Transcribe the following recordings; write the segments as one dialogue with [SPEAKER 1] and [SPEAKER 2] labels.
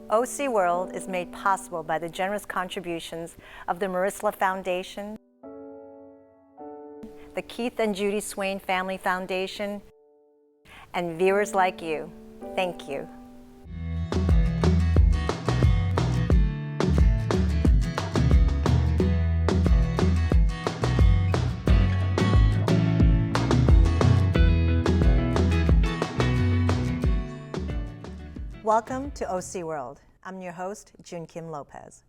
[SPEAKER 1] OC World is made possible by the generous contributions of the Marisla Foundation, the Keith and Judy Swain Family Foundation, and viewers like you. Thank you. Welcome to OC World. I'm your host, June Kim Lopez.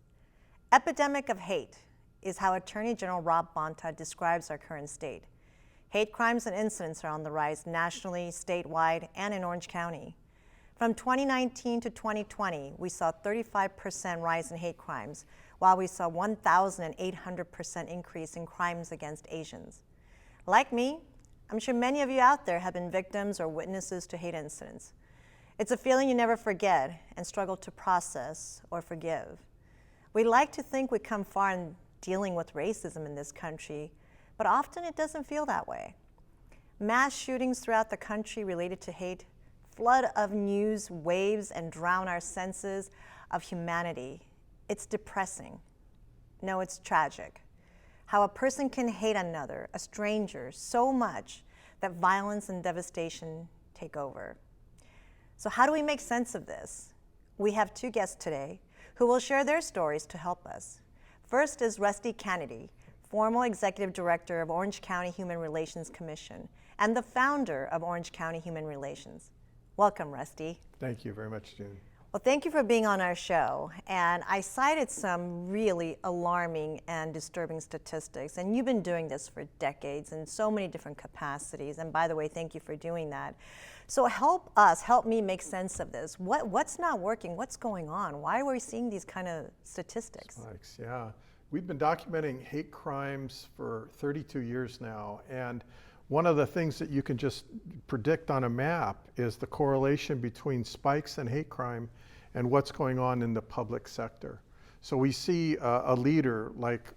[SPEAKER 1] Epidemic of hate is how Attorney General Rob Bonta describes our current state. Hate crimes and incidents are on the rise nationally, statewide, and in Orange County. From 2019 to 2020, we saw 35% rise in hate crimes, while we saw 1,800% increase in crimes against Asians. Like me, I'm sure many of you out there have been victims or witnesses to hate incidents. It's a feeling you never forget and struggle to process or forgive. We like to think we come far in dealing with racism in this country, but often it doesn't feel that way. Mass shootings throughout the country related to hate flood of news waves and drown our senses of humanity. It's depressing. No, it's tragic. How a person can hate another, a stranger, so much that violence and devastation take over. So how do we make sense of this? We have two guests today who will share their stories to help us. First is Rusty Kennedy, former Executive Director of Orange County Human Relations Commission and the founder of Orange County Human Relations. Welcome, Rusty.
[SPEAKER 2] Thank you very much, June.
[SPEAKER 1] Well, thank you for being on our show. And I cited some really alarming and disturbing statistics. And you've been doing this for decades in so many different capacities. And by the way, thank you for doing that. So help me make sense of this. What's not working? What's going on? Why are we seeing these kind of statistics?
[SPEAKER 2] Spikes, yeah. We've been documenting hate crimes for 32 years now. And one of the things that you can just predict on a map is the correlation between spikes in hate crime and what's going on in the public sector. So we see a leader like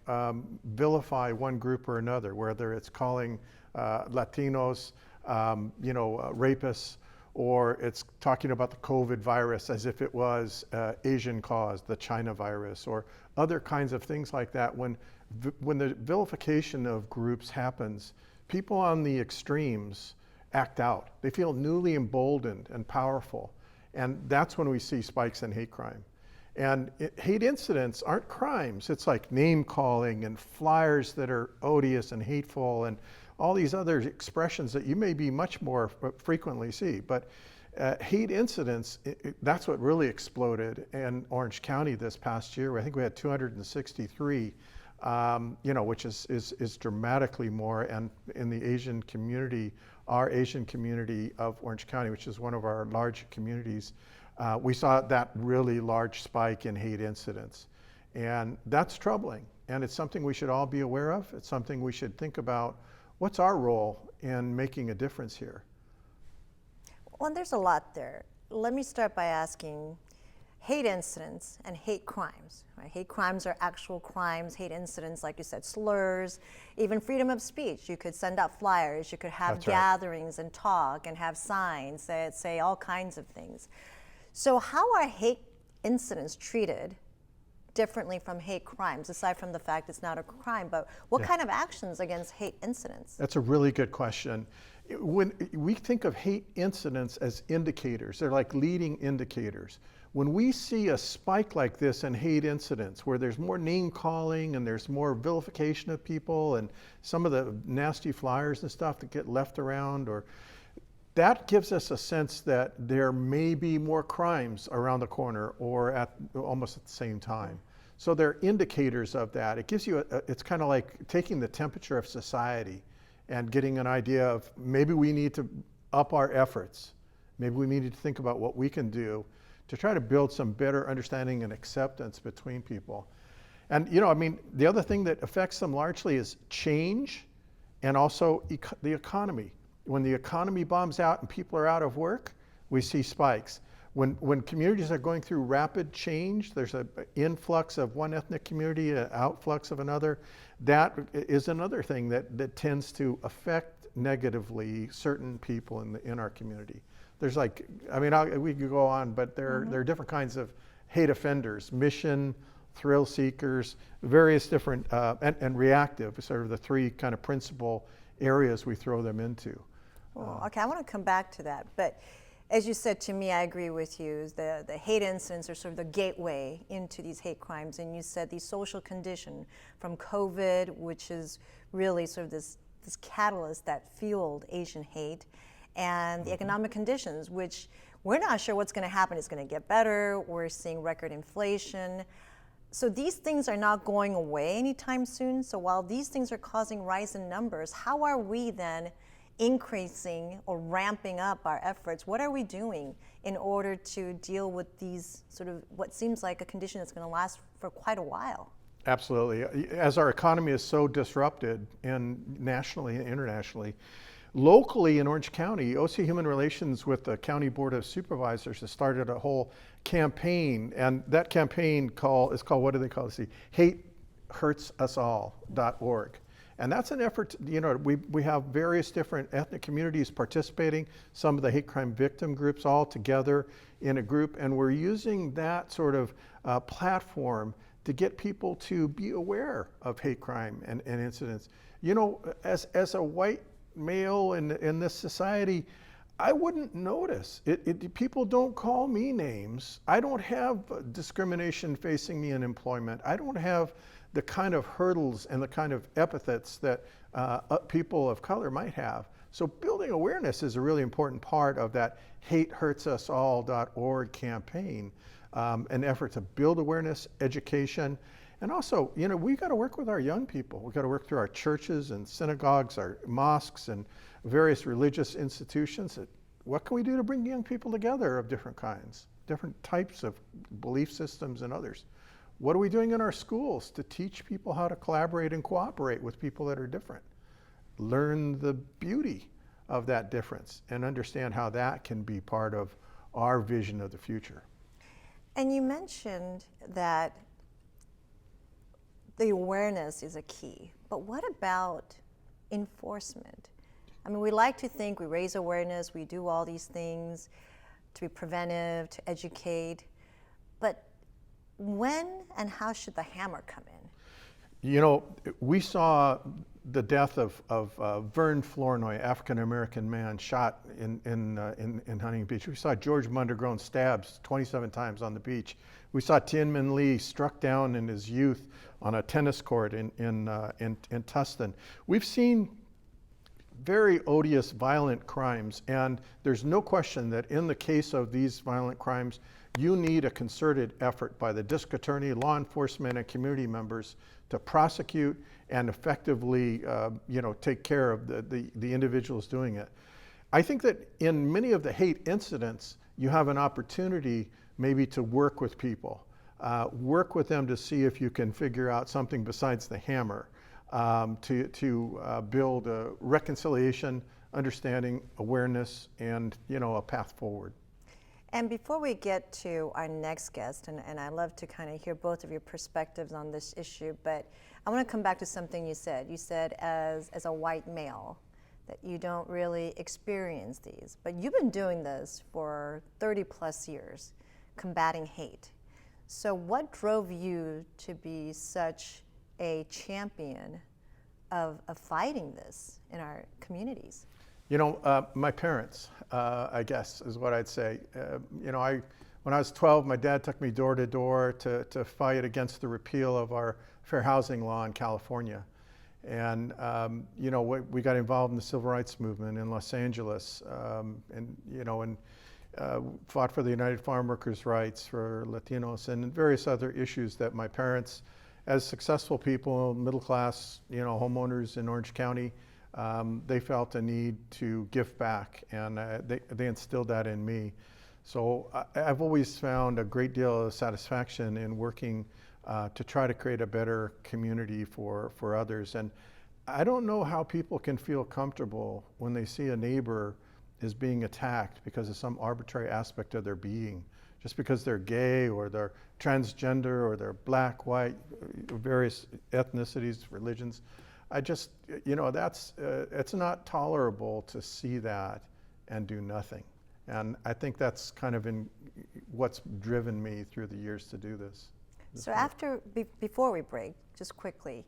[SPEAKER 2] vilify one group or another, whether it's calling Latinos, rapists, or it's talking about the COVID virus as if it was Asian caused, the China virus, or other kinds of things like that. When the vilification of groups happens, people on the extremes act out. They feel newly emboldened and powerful. And that's when we see spikes in hate crime. And hate incidents aren't crimes. It's like name calling and flyers that are odious and hateful and all these other expressions that you maybe much more frequently see. But hate incidents, that's what really exploded in Orange County this past year. I think we had 263. Which is dramatically more, and in the Asian community, our Asian community of Orange County, which is one of our large communities, we saw that really large spike in hate incidents. And that's troubling, and it's something we should all be aware of. It's something we should think about. What's our role in making a difference here?
[SPEAKER 1] Well, there's a lot there. Let me start by asking, hate incidents and hate crimes, right? Hate crimes are actual crimes. Hate incidents, like you said, slurs, even freedom of speech. You could send out flyers, you could have
[SPEAKER 2] That's right.
[SPEAKER 1] gatherings and talk and have signs that say all kinds of things. So how are hate incidents treated differently from hate crimes, aside from the fact it's not a crime, but what kind of actions against hate incidents?
[SPEAKER 2] That's a really good question. When we think of hate incidents as indicators, they're like leading indicators. When we see a spike like this in hate incidents, where there's more name calling and there's more vilification of people and some of the nasty flyers and stuff that get left around, or that gives us a sense that there may be more crimes around the corner or almost at the same time. So they're indicators of that. It gives you, it's kind of like taking the temperature of society and getting an idea of maybe we need to up our efforts. Maybe we need to think about what we can do to try to build some better understanding and acceptance between people. And the other thing that affects them largely is change and also the economy. When the economy bombs out and people are out of work, we see spikes. When communities are going through rapid change, there's an influx of one ethnic community, an outflux of another. That is another thing that tends to affect negatively certain people in our community. there's like, I mean, we could go on, but there are different kinds of hate offenders: mission, thrill seekers, various different, and reactive, sort of the three kind of principal areas we throw them into.
[SPEAKER 1] Well, okay, I want to come back to that, but as you said to me, I agree with you. The hate incidents are sort of the gateway into these hate crimes, and you said the social condition from COVID, which is really sort of this catalyst that fueled Asian hate, and the economic conditions, which we're not sure what's going to happen. It's going to get better. We're seeing record inflation. So these things are not going away anytime soon. So while these things are causing rise in numbers, how are we then increasing or ramping up our efforts? What are we doing in order to deal with these sort of what seems like a condition that's going to last for quite a while?
[SPEAKER 2] Absolutely. As our economy is so disrupted, and nationally and internationally, locally in Orange County, OC Human Relations with the County Board of Supervisors has started a whole campaign, and that campaign is called, what do they call it? HateHurtsUsAll.org. And that's an effort, we have various different ethnic communities participating, some of the hate crime victim groups all together in a group, and we're using that sort of platform to get people to be aware of hate crime and incidents. As a white male in this society, I wouldn't notice. People don't call me names. I don't have discrimination facing me in employment. I don't have the kind of hurdles and the kind of epithets that people of color might have. So building awareness is a really important part of that HateHurtsUsAll.org campaign, an effort to build awareness, education, and also, we got to work with our young people. We got to work through our churches and synagogues, our mosques, and various religious institutions. What can we do to bring young people together of different kinds, different types of belief systems and others? What are we doing in our schools to teach people how to collaborate and cooperate with people that are different? Learn the beauty of that difference and understand how that can be part of our vision of the future.
[SPEAKER 1] And you mentioned that the awareness is a key, but what about enforcement? I mean, we like to think we raise awareness, we do all these things to be preventive, to educate, but when and how should the hammer come in?
[SPEAKER 2] We saw the death of Vern Flournoy, African-American man shot in Huntington Beach. We saw George Mundergrown stabbed 27 times on the beach. We saw Tianmin Lee struck down in his youth on a tennis court in Tustin. We've seen very odious, violent crimes, and there's no question that in the case of these violent crimes, you need a concerted effort by the district attorney, law enforcement, and community members to prosecute and effectively, take care of the individuals doing it. I think that in many of the hate incidents, you have an opportunity maybe to work with people, work with them to see if you can figure out something besides the hammer, to build a reconciliation, understanding, awareness, and a path forward.
[SPEAKER 1] And before we get to our next guest, and I love to kind of hear both of your perspectives on this issue, but I want to come back to something you said. You said as a white male that you don't really experience these, but you've been doing this for 30 plus years, combating hate. So what drove you to be such a champion of fighting this in our communities?
[SPEAKER 2] My parents, I guess, is what I'd say. When I was 12, my dad took me door to door to fight against the repeal of our fair housing law in California. And, we got involved in the civil rights movement in Los Angeles, and fought for the United Farm Workers' rights for Latinos and various other issues that my parents, as successful people, middle class, homeowners in Orange County, they felt a need to give back, and they instilled that in me. So I've always found a great deal of satisfaction in working to try to create a better community for others. And I don't know how people can feel comfortable when they see a neighbor is being attacked because of some arbitrary aspect of their being, just because they're gay or they're transgender or they're black, white, various ethnicities, religions. I just, it's not tolerable to see that and do nothing. And I think that's kind of what's driven me through the years to do this.
[SPEAKER 1] So before we break, just quickly,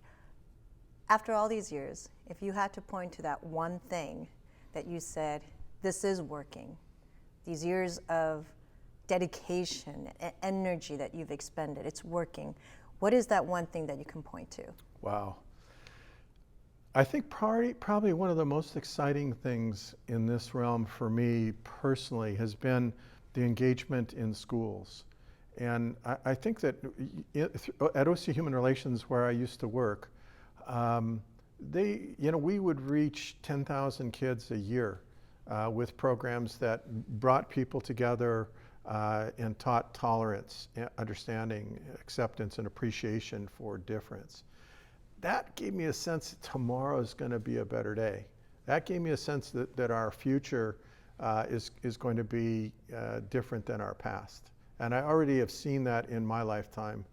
[SPEAKER 1] after all these years, if you had to point to that one thing that you said, this is working, these years of dedication, energy that you've expended, it's working, what is that one thing that you can point to?
[SPEAKER 2] Wow. I think probably one of the most exciting things in this realm for me personally has been the engagement in schools. And I think that at OC Human Relations, where I used to work, we would reach 10,000 kids a year with programs that brought people together and taught tolerance, understanding, acceptance, and appreciation for difference. That gave me a sense that tomorrow is going to be a better day. That gave me a sense that our future is going to be different than our past. And I already have seen that in my lifetime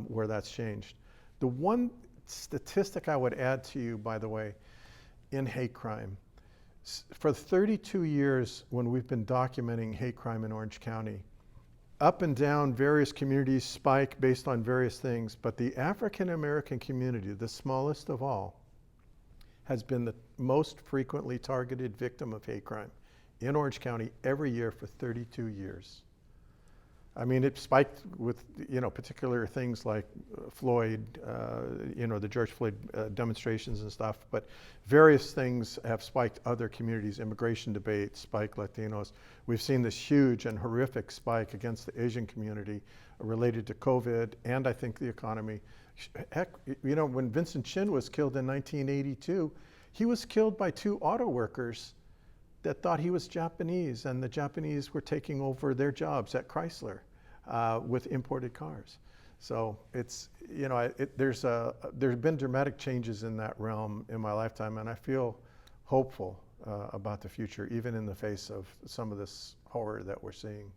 [SPEAKER 2] where that's changed. The one statistic I would add to you, by the way, in hate crime, for 32 years when we've been documenting hate crime in Orange County, up and down various communities spike based on various things, but the African American community, the smallest of all, has been the most frequently targeted victim of hate crime in Orange County every year for 32 years. I mean, it spiked with, particular things like Floyd, the George Floyd demonstrations and stuff, but various things have spiked other communities. Immigration debate spiked Latinos. We've seen this huge and horrific spike against the Asian community related to COVID and I think the economy. Heck, when Vincent Chin was killed in 1982, he was killed by two auto workers that thought he was Japanese, and the Japanese were taking over their jobs at Chrysler with imported cars. So it's, there's been dramatic changes in that realm in my lifetime, and I feel hopeful about the future, even in the face of some of this horror that we're seeing.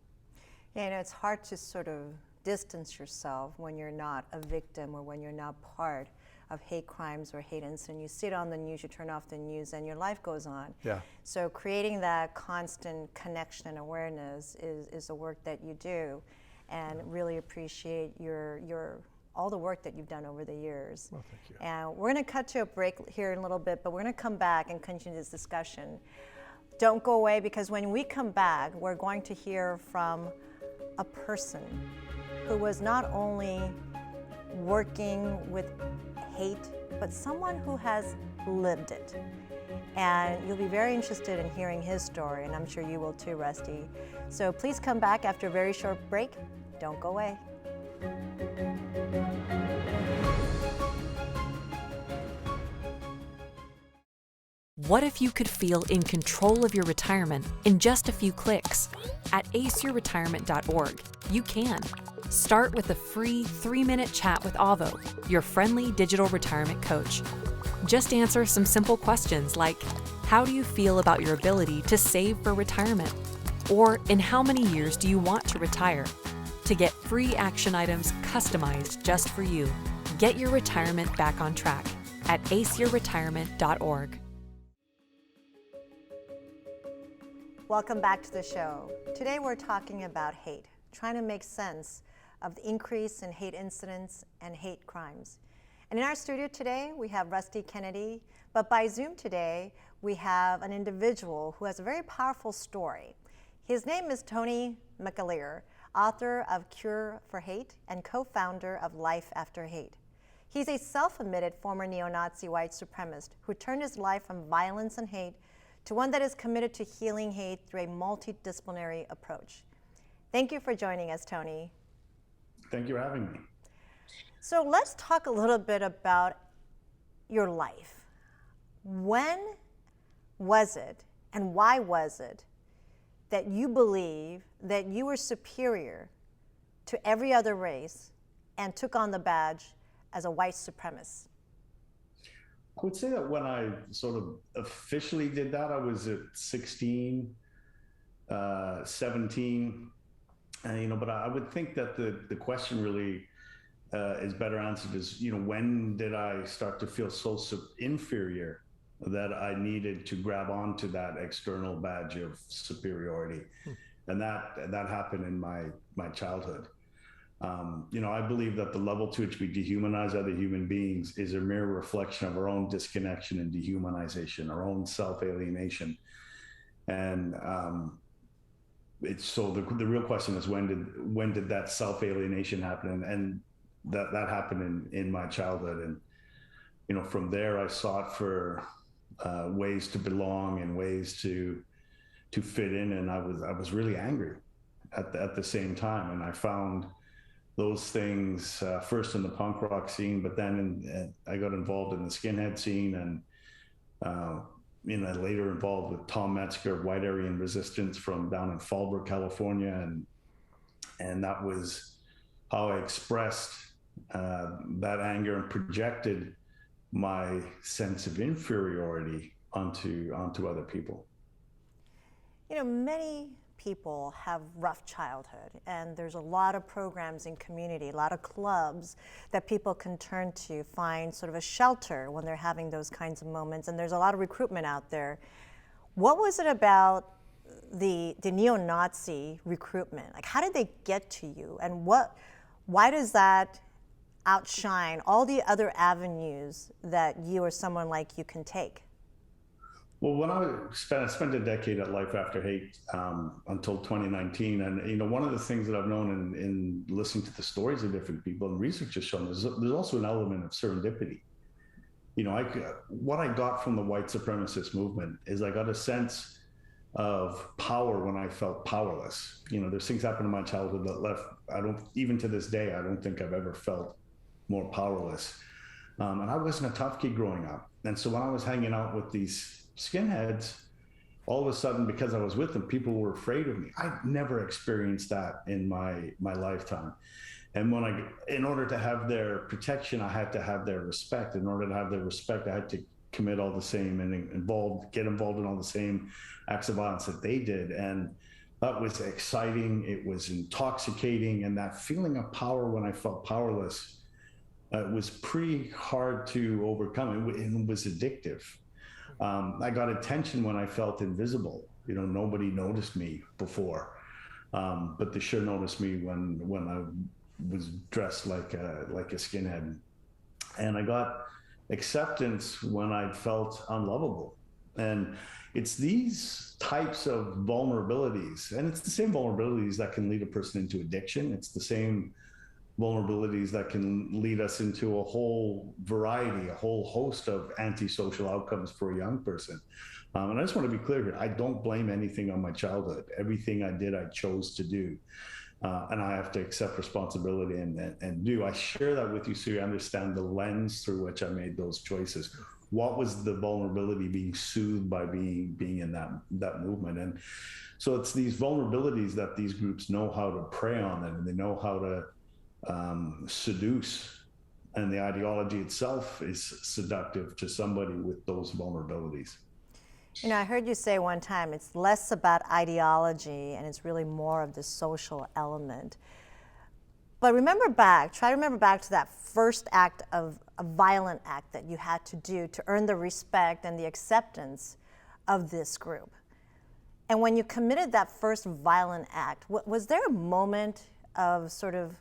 [SPEAKER 1] Yeah, it's hard to sort of distance yourself when you're not a victim or when you're not part of hate crimes or hate incidents. You sit on the news, you turn off the news, and your life goes on.
[SPEAKER 2] Yeah.
[SPEAKER 1] So creating that constant connection and awareness is the work that you do, and really appreciate all the work that you've done over the years.
[SPEAKER 2] Well, thank you.
[SPEAKER 1] And we're going to cut to a break here in a little bit, but we're going to come back and continue this discussion. Don't go away, because when we come back, we're going to hear from a person who was not only working with hate, but someone who has lived it. And you'll be very interested in hearing his story, and I'm sure you will too, Rusty. So please come back after a very short break. Don't go away.
[SPEAKER 3] What if you could feel in control of your retirement in just a few clicks? At aceyourretirement.org, you can. Start with a free 3-minute chat with Avo, your friendly digital retirement coach. Just answer some simple questions like, how do you feel about your ability to save for retirement? Or in how many years do you want to retire? To get free action items customized just for you, get your retirement back on track at aceyourretirement.org.
[SPEAKER 1] Welcome back to the show. Today we're talking about hate, trying to make sense of the increase in hate incidents and hate crimes. And in our studio today, we have Rusty Kennedy, but by Zoom today, we have an individual who has a very powerful story. His name is Tony McAleer, author of Cure for Hate and co-founder of Life After Hate. He's a self-admitted former neo-Nazi white supremacist who turned his life from violence and hate to one that is committed to healing hate through a multidisciplinary approach. Thank you for joining us, Tony.
[SPEAKER 4] Thank you for having me.
[SPEAKER 1] So let's talk a little bit about your life. When was it, and why was it, that you believe that you were superior to every other race and took on the badge as a white supremacist?
[SPEAKER 4] I would say that when I sort of officially did that, I was at 16, 17, but I would think that the question really is better answered as, when did I start to feel so inferior that I needed to grab onto that external badge of superiority. And that happened in my childhood. I believe that the level to which we dehumanize other human beings is a mere reflection of our own disconnection and dehumanization, our own self-alienation. And it's so the real question is when did that self-alienation happen? And that happened in my childhood. And from there I sought for ways to belong and ways to fit in, and I was really angry at the same time. And I found those things first in the punk rock scene, but then I got involved in the skinhead scene, and later involved with Tom Metzger of White Aryan Resistance from down in Fallbrook, California, and that was how I expressed that anger and projected my sense of inferiority onto other people.
[SPEAKER 1] Many people have rough childhood, and there's a lot of programs in community, a lot of clubs that people can turn to find sort of a shelter when they're having those kinds of moments, and there's a lot of recruitment out there. What was it about the neo-Nazi recruitment? Like, how did they get to you, and why does that outshine all the other avenues that you or someone like you can take?
[SPEAKER 4] Well, when I spent a decade at Life After Hate until 2019, and one of the things that I've known in listening to the stories of different people and research has shown there's also an element of serendipity. What I got from the white supremacist movement is I got a sense of power when I felt powerless. There's things happened in my childhood that even to this day, I don't think I've ever felt more powerless. And I wasn't a tough kid growing up. And so when I was hanging out with these skinheads, all of a sudden, because I was with them, people were afraid of me. I'd never experienced that in my lifetime. And in order to have their protection, I had to have their respect. In order to have their respect, I had to commit all the same and get involved in all the same acts of violence that they did. And that was exciting. It was intoxicating. And that feeling of power when I felt powerless was pretty hard to overcome. It was addictive. I got attention when I felt invisible. Nobody noticed me before, but they sure noticed me when I was dressed like a skinhead. And I got acceptance when I felt unlovable. And it's these types of vulnerabilities, and it's the same vulnerabilities that can lead a person into addiction. It's the same vulnerabilities that can lead us into a whole host of antisocial outcomes for a young person. And I just want to be clear here, I don't blame anything on my childhood. Everything I did, I chose to do. And I have to accept responsibility and do. I share that with you so you understand the lens through which I made those choices. What was the vulnerability being soothed by being in that movement? And so it's these vulnerabilities that these groups know how to prey on, and they know how to seduce, and the ideology itself is seductive to somebody with those vulnerabilities.
[SPEAKER 1] I heard you say one time it's less about ideology and it's really more of the social element. But try to remember back to that first act of a violent act that you had to do to earn the respect and the acceptance of this group. And when you committed that first violent act, was there a moment of sort of,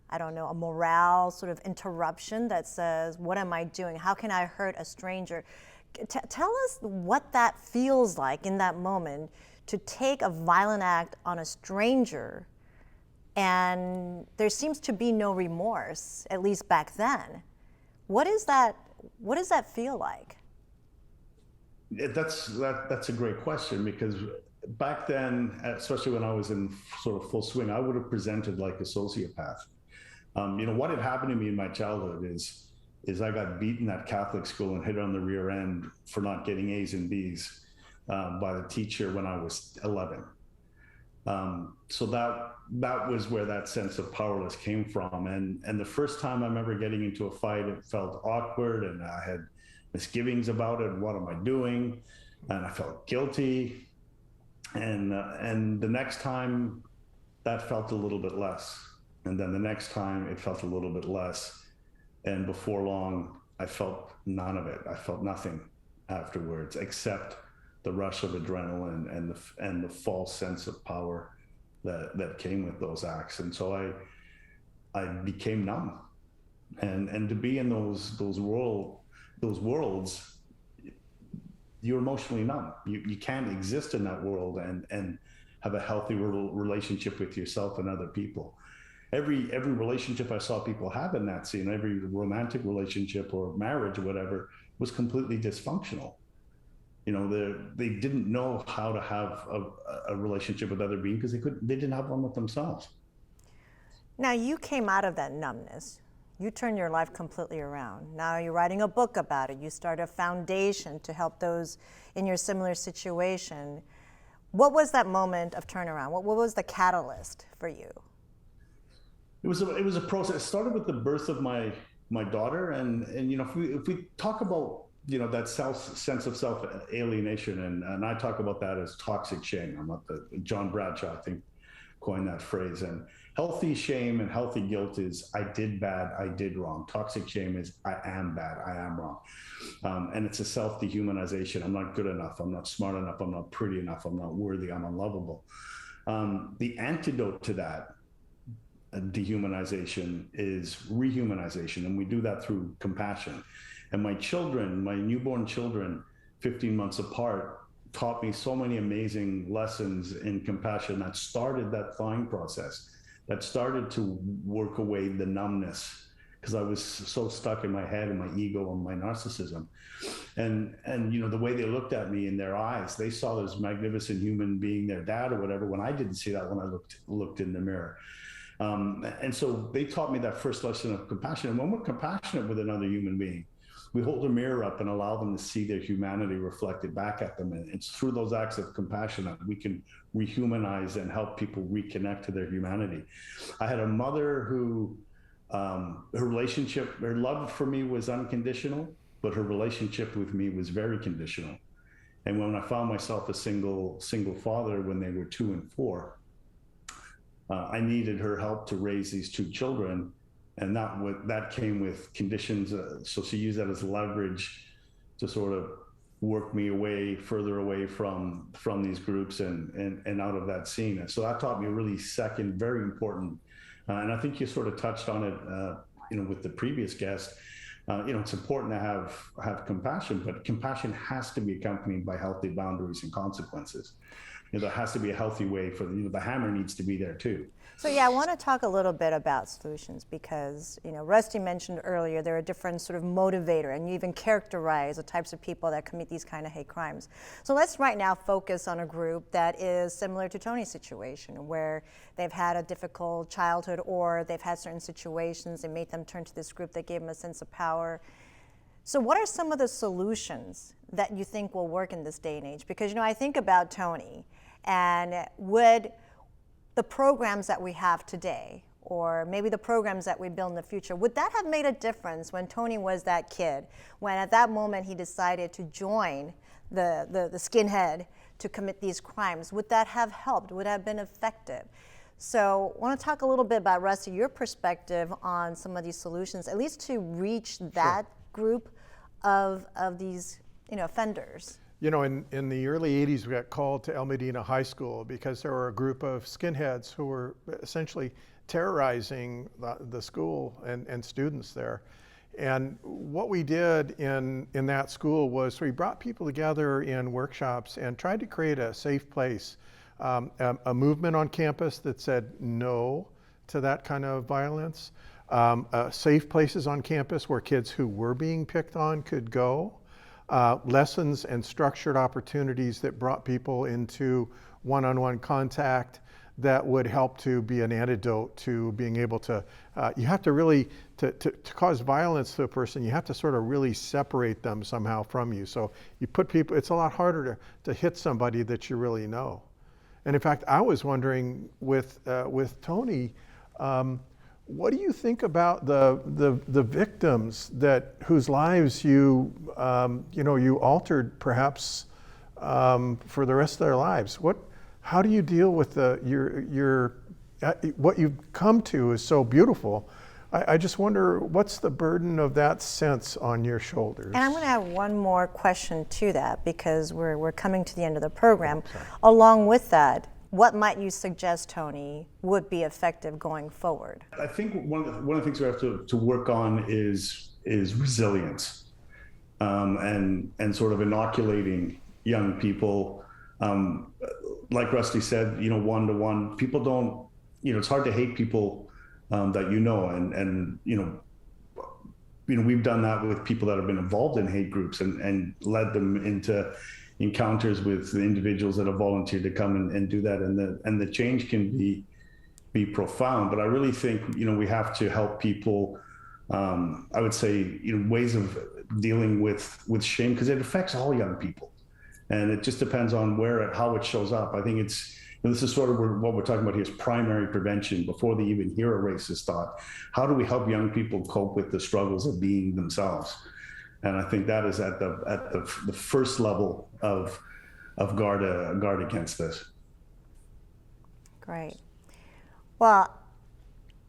[SPEAKER 1] I don't know, a morale sort of interruption that says, what am I doing? How can I hurt a stranger? Tell us what that feels like in that moment to take a violent act on a stranger, and there seems to be no remorse, at least back then. What does that feel like?
[SPEAKER 4] That's a great question, because back then, especially when I was in sort of full swing, I would have presented like a sociopath. What had happened to me in my childhood is I got beaten at Catholic school and hit on the rear end for not getting A's and B's by the teacher when I was 11. So that was where that sense of powerless came from. And the first time I remember getting into a fight, it felt awkward, and I had misgivings about it. What am I doing? And I felt guilty. And the next time, that felt a little bit less. And then the next time, it felt a little bit less. And before long, I felt none of it. I felt nothing afterwards, except the rush of adrenaline and the false sense of power that came with those acts. And so I became numb, and to be in those worlds, you're emotionally numb. You can't exist in that world and have a healthy relationship with yourself and other people. Every relationship I saw people have in that scene, every romantic relationship or marriage or whatever, was completely dysfunctional. You know, they didn't know how to have a relationship with other beings because they didn't have one with themselves.
[SPEAKER 1] Now, you came out of that numbness. You turned your life completely around. Now you're writing a book about it. You start a foundation to help those in your similar situation. What was that moment of turnaround? What was the catalyst for you?
[SPEAKER 4] It was a process. It started with the birth of my daughter, and you know, if we talk about, you know, that sense of self alienation, and I talk about that as toxic shame. I'm not John Bradshaw, I think, coined that phrase. And healthy shame and healthy guilt is I did bad, I did wrong. Toxic shame is I am bad, I am wrong. And it's a self dehumanization. I'm not good enough. I'm not smart enough. I'm not pretty enough. I'm not worthy. I'm unlovable. The antidote to that dehumanization is rehumanization, and we do that through compassion. And my children, my newborn children, 15 months apart, taught me so many amazing lessons in compassion that started that thawing process, that started to work away the numbness, because I was so stuck in my head and my ego and my narcissism. And you know, the way they looked at me in their eyes, they saw this magnificent human being, their dad or whatever, when I didn't see that when I looked in the mirror. And so they taught me that first lesson of compassion. And when we're compassionate with another human being, we hold a mirror up and allow them to see their humanity reflected back at them. And it's through those acts of compassion that we can rehumanize and help people reconnect to their humanity. I had a mother who, her love for me was unconditional, but her relationship with me was very conditional. And when I found myself a single father when they were 2 and 4, I needed her help to raise these 2 children, and that came with conditions. So she used that as leverage to sort of work me further away from these groups and out of that scene. And so that taught me a really second, very important, and I think you sort of touched on it, you know, with the previous guest. You know, it's important to have compassion, but compassion has to be accompanied by healthy boundaries and consequences. You know, there has to be a healthy way for the hammer needs to be there too.
[SPEAKER 1] So yeah, I want to talk a little bit about solutions because, you know, Rusty mentioned earlier there are different sort of motivator, and you even characterize the types of people that commit these kind of hate crimes. So let's right now focus on a group that is similar to Tony's situation, where they've had a difficult childhood or they've had certain situations that made them turn to this group that gave them a sense of power. So what are some of the solutions that you think will work in this day and age? Because, you know, I think about Tony, and would the programs that we have today, or maybe the programs that we build in the future, would that have made a difference when Tony was that kid, when at that moment he decided to join the skinhead to commit these crimes? Would that have helped? Would it have been effective? So I want to talk a little bit about, Rusty, your perspective on some of these solutions, at least to reach that group of these, you know, offenders.
[SPEAKER 2] You know, in the early 80s, we got called to El Medina High School because there were a group of skinheads who were essentially terrorizing the school and students there. And what we did in that school was we brought people together in workshops and tried to create a safe place, a movement on campus that said no to that kind of violence, safe places on campus where kids who were being picked on could go. Lessons and structured opportunities that brought people into one-on-one contact that would help to be an antidote to being able to, you have to really, to cause violence to a person, you have to sort of really separate them somehow from you. So you put people, it's a lot harder to hit somebody that you really know. And in fact, I was wondering with Tony, what do you think about the victims whose lives you altered perhaps for the rest of their lives? How do you deal with what you've come to is so beautiful, I just wonder, what's the burden of that sense on your shoulders?
[SPEAKER 1] And I'm going to have one more question to that, because we're coming to the end of the program. Along with that, what might you suggest, Tony, would be effective going forward?
[SPEAKER 4] I think one of the things we have to work on is resilience, and sort of inoculating young people. Like Rusty said, one-to-one, people don't, it's hard to hate people that and we've done that with people that have been involved in hate groups and led them into encounters with individuals that have volunteered to come and do that, and the change can be profound. But I really think we have to help people. I would say ways of dealing with shame, because it affects all young people, and it just depends on how it shows up. I think this is sort of what we're talking about here is primary prevention before they even hear a racist thought. How do we help young people cope with the struggles of being themselves? And I think that is at the first level of guard against this.
[SPEAKER 1] Great. Well,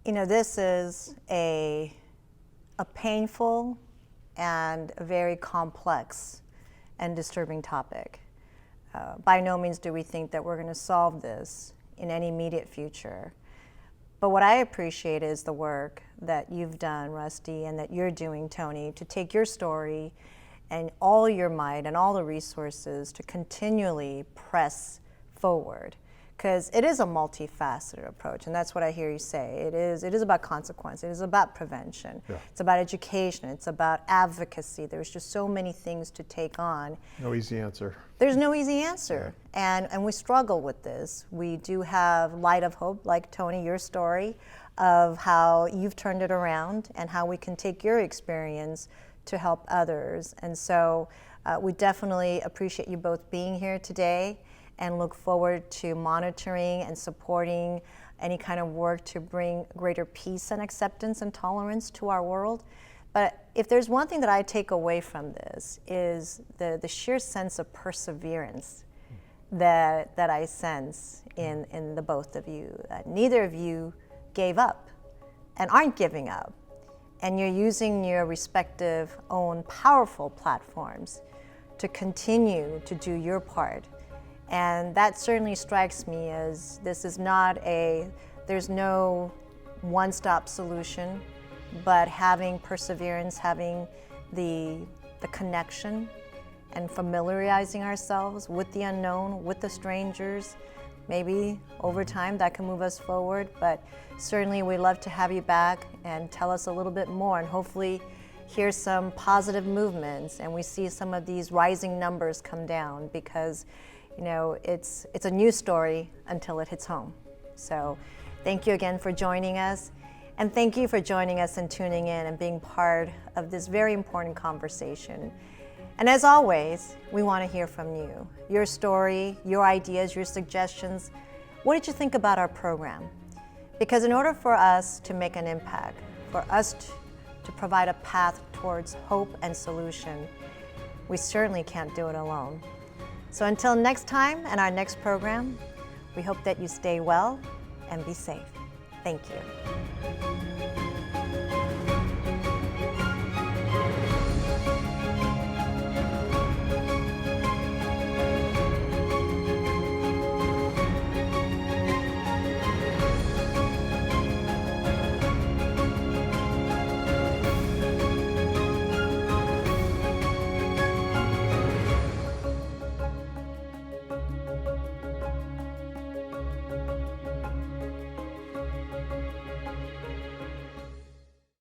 [SPEAKER 1] this is a painful and a very complex and disturbing topic. By no means do we think that we're going to solve this in any immediate future. But what I appreciate is the work that you've done, Rusty, and that you're doing, Tony, to take your story and all your might and all the resources to continually press forward. Because it is a multifaceted approach, and that's what I hear you say. It is about consequence. It is about prevention. Yeah. It's about education. It's about advocacy. There's just so many things to take on.
[SPEAKER 2] No easy answer.
[SPEAKER 1] There's no easy answer, yeah. And we struggle with this. We do have light of hope, like Tony, your story of how you've turned it around and how we can take your experience to help others. And so we definitely appreciate you both being here today, and look forward to monitoring and supporting any kind of work to bring greater peace and acceptance and tolerance to our world. But if there's one thing that I take away from this is the sheer sense of perseverance that I sense in the both of you. Neither of you gave up and aren't giving up. And you're using your respective own powerful platforms to continue to do your part. And that certainly strikes me as this is there's no one-stop solution, but having perseverance, having the connection, and familiarizing ourselves with the unknown, with the strangers, maybe over time that can move us forward. But certainly we'd love to have you back and tell us a little bit more, and hopefully hear some positive movements and we see some of these rising numbers come down, because it's a news story until it hits home. So thank you again for joining us, and thank you for joining us and tuning in and being part of this very important conversation. And as always, we want to hear from you, your story, your ideas, your suggestions. What did you think about our program? Because in order for us to make an impact, for us to provide a path towards hope and solution, we certainly can't do it alone. So until next time and our next program, we hope that you stay well and be safe. Thank you.